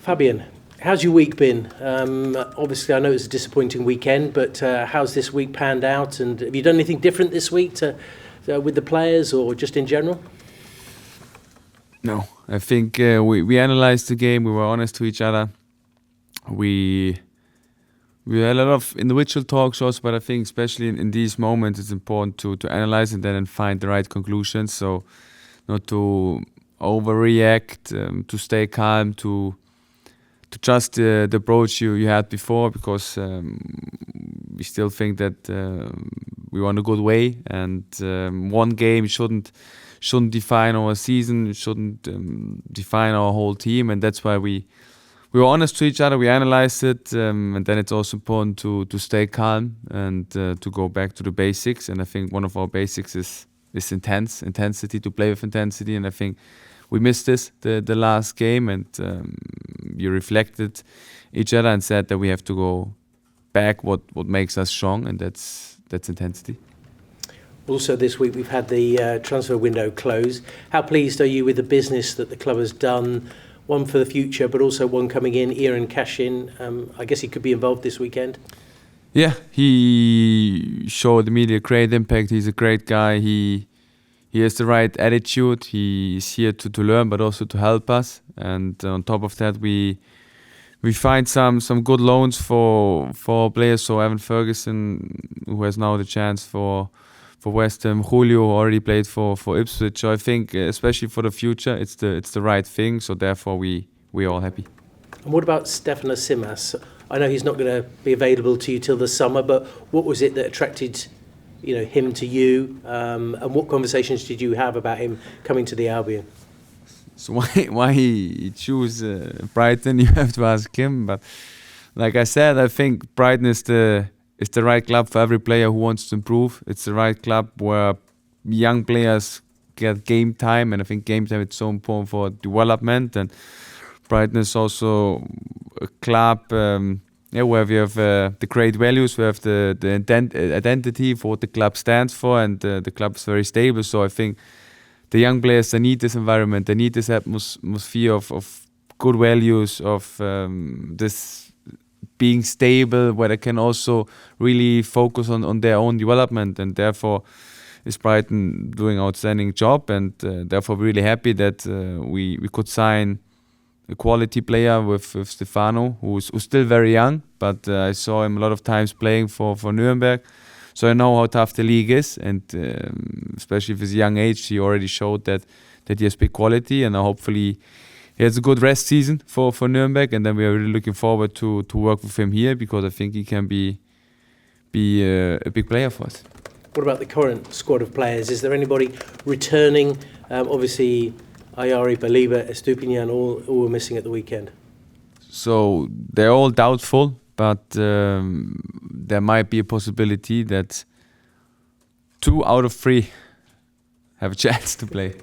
Fabian, how's your week been? Obviously, I know it's a disappointing weekend, but how's this week panned out? And have you done anything different this week with the players or just in general? No, I think we analyzed the game. We were honest to each other. We had a lot of individual talks also, but I think especially in these moments, it's important to analyze and then find the right conclusions. So not to overreact, to stay calm, to trust the approach you had before, because we still think that we're on a good way, and one game shouldn't define our season, shouldn't define our whole team, and that's why we were honest to each other. We analyzed it, and then it's also important to stay calm and to go back to the basics. And I think one of our basics is intensity, to play with intensity, and I think we missed this the last game, and we reflected each other and said that we have to go back what makes us strong, and that's intensity. Also this week we've had the transfer window close. How pleased are you with the business that the club has done, one for the future but also one coming in, Ian Cashin? I guess he could be involved this weekend. Yeah, he showed immediately a great impact. He's a great guy. He has the right attitude. He's here to learn, but also to help us. And on top of that, we find some good loans for players. So Evan Ferguson, who has now the chance for West Ham, Julio, who already played for Ipswich. So I think, especially for the future, it's the right thing. So therefore, we're all happy. And what about Stefanos Simas? I know he's not going to be available to you till the summer, but what was it that attracted him to you, and what conversations did you have about him coming to the Albion? So why he choose Brighton, you have to ask him. But like I said, I think Brighton is the right club for every player who wants to improve. It's the right club where young players get game time, and I think game time is so important for development. And Brighton is also a club where we have the great values, we have the identity for what the club stands for, and the club is very stable. So I think the young players, they need this environment, they need this atmosphere of good values, of this being stable, where they can also really focus on their own development. And therefore is Brighton doing an outstanding job, and therefore really happy that we could sign a quality player with Stefano, who's still very young, but I saw him a lot of times playing for Nuremberg. So I know how tough the league is, and especially with his young age, he already showed that he has big quality, and hopefully he has a good rest season for Nuremberg, and then we are really looking forward to work with him here, because I think he can be a big player for us. What about the current squad of players? Is there anybody returning? Obviously, Ayari, Baliba, Estupinian, all were missing at the weekend. So they're all doubtful, but there might be a possibility that 2 out of 3 have a chance to play.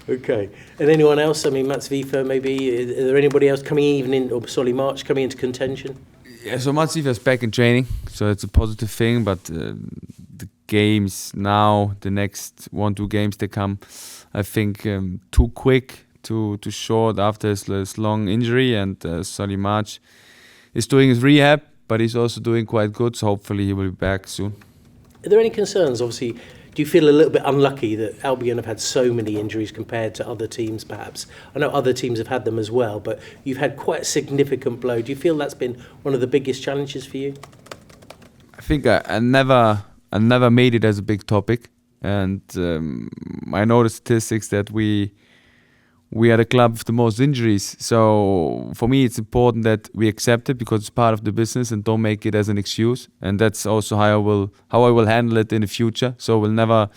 Okay. And anyone else? I mean, Mats Vifa, maybe. Is there anybody else coming even in, or Solly March coming into contention? Yeah, so Mats Vifa is back in training, so it's a positive thing, but the games now, the next 1-2 games they come, I think too quick, too short after his long injury, and Solly March is doing his rehab, but he's also doing quite good, so hopefully he will be back soon. Are there any concerns? Obviously, do you feel a little bit unlucky that Albion have had so many injuries compared to other teams, perhaps? I know other teams have had them as well, but you've had quite a significant blow. Do you feel that's been one of the biggest challenges for you? I think I never made it as a big topic, and I know the statistics that we are the club with the most injuries. So for me, it's important that we accept it, because it's part of the business, and don't make it as an excuse. And that's also how I will handle it in the future. So we'll never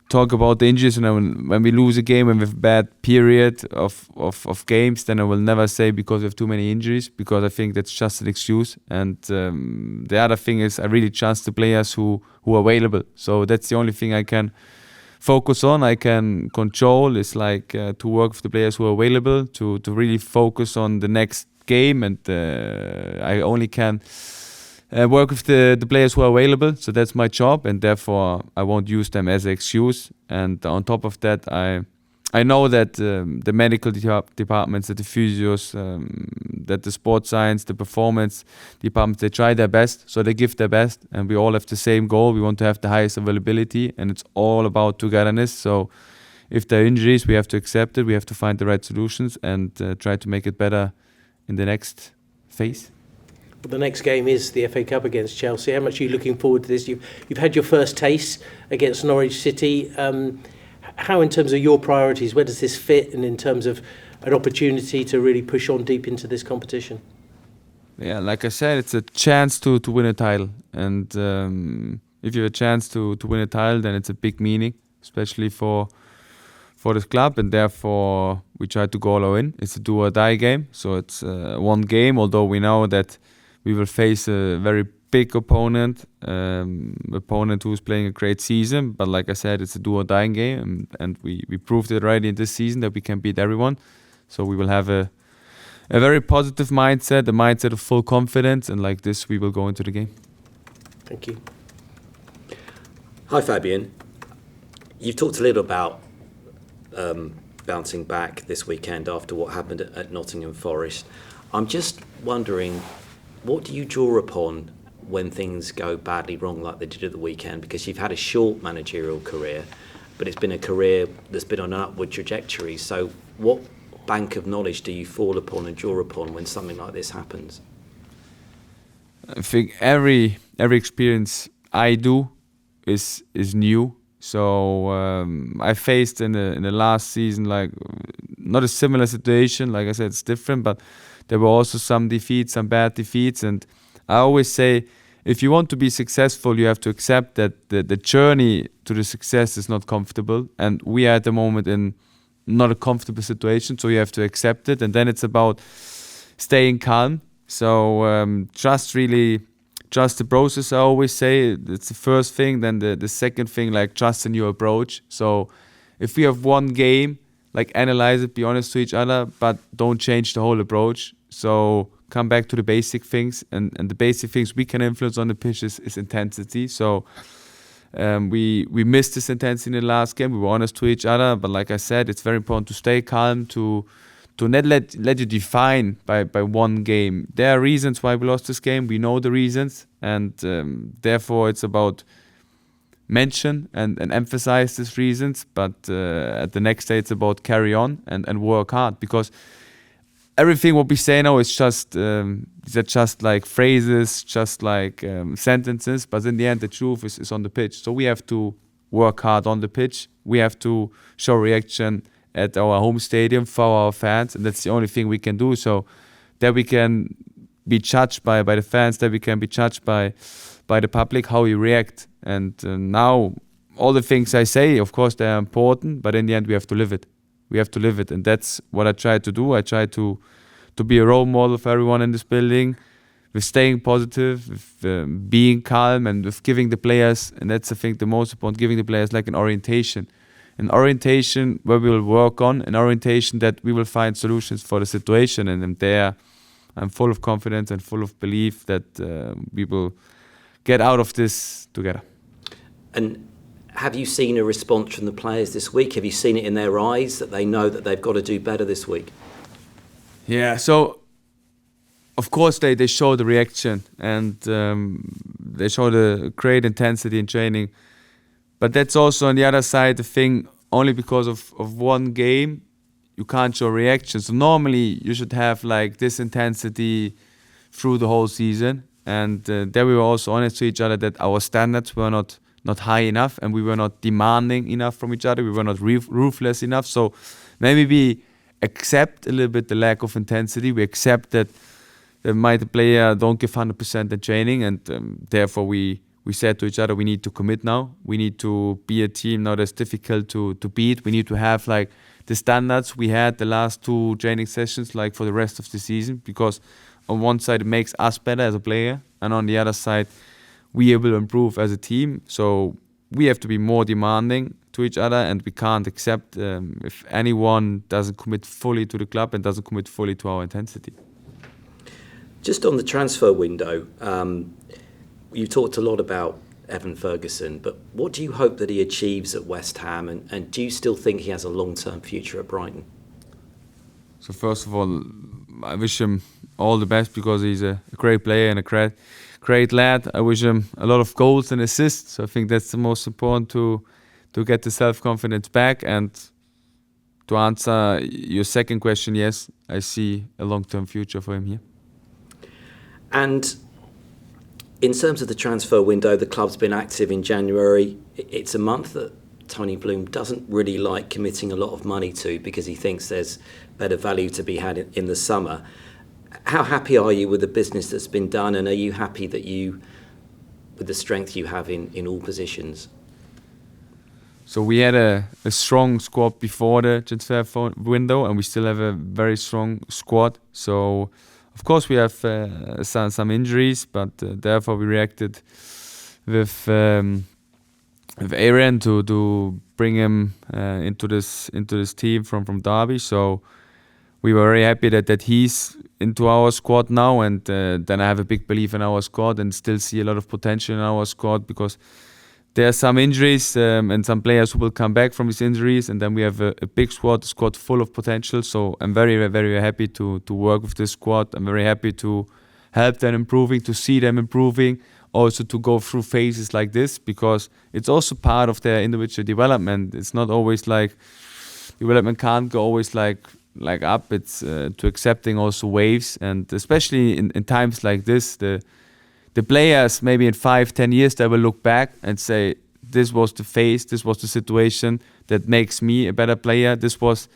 talk about the injuries, and when we lose a game and we have a bad period of games, then I will never say because we have too many injuries, because I think that's just an excuse. And the other thing is, I really trust the players who are available. So that's the only thing I can focus on, I can control, is like to work with the players who are available, to really focus on the next game, and I only can work with the players who are available, so that's my job, and therefore I won't use them as an excuse. And on top of that, I I know that the medical departments, that the physios, that the sports science, the performance departments, they try their best, so they give their best, and we all have the same goal. We want to have the highest availability, and it's all about togetherness. So if there are injuries, we have to accept it. We have to find the right solutions and try to make it better in the next phase. But the next game is the FA Cup against Chelsea. How much are you looking forward to this? You've had your first taste against Norwich City. How, in terms of your priorities, where does this fit, and in terms of an opportunity to really push on deep into this competition? Yeah, like I said, it's a chance to win a title. And if you have a chance to win a title, then it's a big meaning, especially for this club. And therefore, we try to go all in. It's a do or die game. So it's one game, although we know that we will face a very big opponent who's playing a great season. But like I said, it's a do or die game, and we proved it already in this season that we can beat everyone. So we will have a very positive mindset, a mindset of full confidence, and like this we will go into the game. Thank you. Hi Fabian, you've talked a little about bouncing back this weekend after what happened at Nottingham Forest. I'm just wondering, what do you draw upon when things go badly wrong like they did at the weekend? Because you've had a short managerial career, but it's been a career that's been on an upward trajectory. So what bank of knowledge do you fall upon and draw upon when something like this happens? I think every experience I do is new. So I faced in the last season like not a similar situation. Like I said, it's different, but there were also some defeats, some bad defeats, and I always say, if you want to be successful, you have to accept that the journey to the success is not comfortable, and we are at the moment in not a comfortable situation, so you have to accept it, and then it's about staying calm. So trust the process. I always say it's the first thing. Then the second thing, like trust in your approach. So if we have one game, like analyze it, be honest to each other, but don't change the whole approach. So come back to the basic things, and the basic things we can influence on the pitch is intensity. So we missed this intensity in the last game. We were honest to each other, but like I said, it's very important to stay calm, to not let you define by one game. There are reasons why we lost this game. We know the reasons, and therefore it's about mention and emphasize these reasons. But at the next day, it's about carry on and work hard, because everything what we say now is just these are just like phrases, just like sentences. But in the end, the truth is on the pitch. So we have to work hard on the pitch. We have to show reaction at our home stadium for our fans, and that's the only thing we can do. So that we can be judged by the fans, that we can be judged by the public, how we react. And now all the things I say, of course, they are important, but in the end, we have to live it. We have to live it, and that's what I try to do. I try to be a role model for everyone in this building, with staying positive, with being calm, and with giving the players, and that's I think the most important, giving the players like an orientation where we will work on, an orientation that we will find solutions for the situation. And there, I'm full of confidence and full of belief that we will get out of this together. And have you seen a response from the players this week? Have you seen it in their eyes that they know that they've got to do better this week? Yeah, so of course they show the reaction, and they show the great intensity in training. But that's also on the other side the thing, only because of one game, you can't show reaction. So normally you should have like this intensity through the whole season. And there we were also honest to each other that our standards were not high enough, and we were not demanding enough from each other. We were not ruthless enough. So maybe we accept a little bit the lack of intensity. We accept that the player don't give 100% in training, and therefore we said to each other, we need to commit now. We need to be a team now that's difficult to beat. We need to have like the standards we had the last 2 training sessions, like for the rest of the season, because on one side it makes us better as a player, and on the other side we will improve as a team. So we have to be more demanding to each other, and we can't accept if anyone doesn't commit fully to the club and doesn't commit fully to our intensity. Just on the transfer window, you talked a lot about Evan Ferguson, but what do you hope that he achieves at West Ham, and do you still think he has a long-term future at Brighton? So first of all, I wish him all the best because he's a great player and a great lad. I wish him a lot of goals and assists. So I think that's the most important to get the self-confidence back. And to answer your second question, yes, I see a long-term future for him here. And in terms of the transfer window, the club's been active in January. It's a month that Tony Bloom doesn't really like committing a lot of money to because he thinks there's better value to be had in the summer. How happy are you with the business that's been done, and are you happy that with the strength you have in all positions? So we had a strong squad before the transfer window, and we still have a very strong squad. So of course we have some injuries, but therefore we reacted with Aaron to bring him into this team from Derby. So we were very happy that he's into our squad now, and then I have a big belief in our squad and still see a lot of potential in our squad because there are some injuries and some players who will come back from these injuries, and then we have a big squad full of potential. So I'm very, very happy to work with this squad. I'm very happy to help them improving, to see them improving, also to go through phases like this because it's also part of their individual development. It's not always like development can't go always like up. It's to accepting also waves, and especially in times like this, the players maybe in 5-10 years they will look back and say, this was the phase, this was the situation that makes me a better player. This was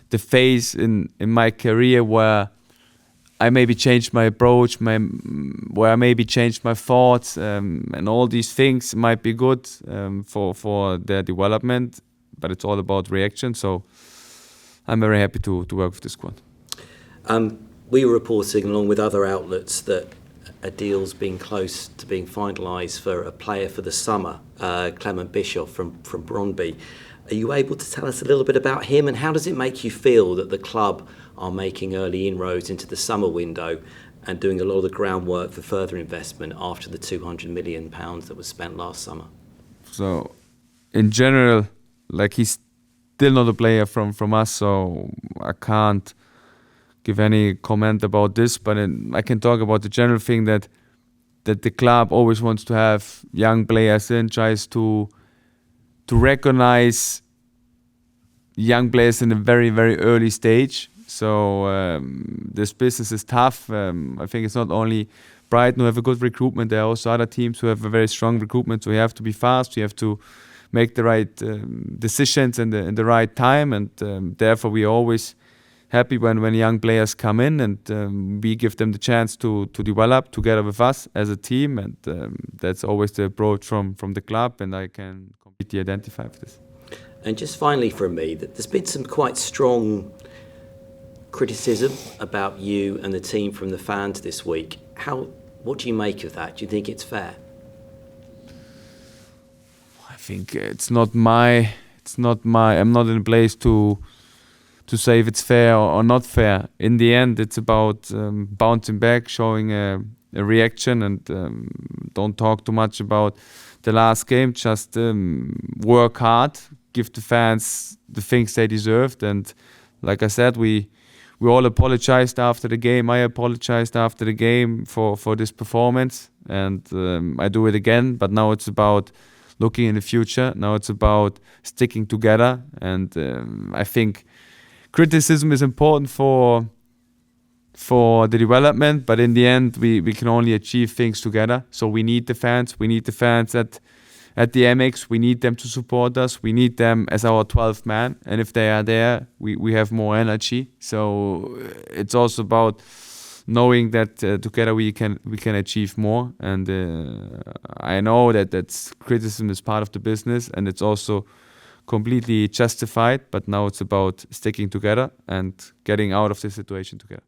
the phase in my career where I maybe changed my approach, where I maybe changed my thoughts, and all these things might be good for their development, but it's all about reaction. So I'm very happy to work with the squad. We were reporting along with other outlets that a deal's been close to being finalised for a player for the summer, Clement Bischoff from Brøndby. Are you able to tell us a little bit about him, and how does it make you feel that the club are making early inroads into the summer window and doing a lot of the groundwork for further investment after the £200 million that was spent last summer? So, in general, he's still not a player from us, so I can't give any comment about this, but I can talk about the general thing that the club always wants to have young players in, tries to recognize young players in a very, very early stage. So this business is tough. I think it's not only Brighton who have a good recruitment, there are also other teams who have a very strong recruitment, so you have to be fast, you have to make the right decisions in the right time, and therefore we are always happy when young players come in, and we give them the chance to develop together with us as a team, and that's always the approach from the club, and I can completely identify with this. And just finally from me, there's been some quite strong criticism about you and the team from the fans this week. What do you make of that? Do you think it's fair? I think I'm not in a place to say if it's fair or not fair. In the end, it's about bouncing back, showing a reaction, and don't talk too much about the last game. Just work hard, give the fans the things they deserved. And like I said, we all apologized after the game. I apologized after the game for this performance, and I do it again. But now it's about looking in the future. Now it's about sticking together, and I think criticism is important for the development, but in the end we can only achieve things together. So we need the fans. We need the fans at the MX. We need them to support us. We need them as our 12th man, and if they are there, we have more energy. So it's also about knowing that together we can achieve more. And I know that criticism is part of the business, and it's also completely justified, but now it's about sticking together and getting out of this situation together.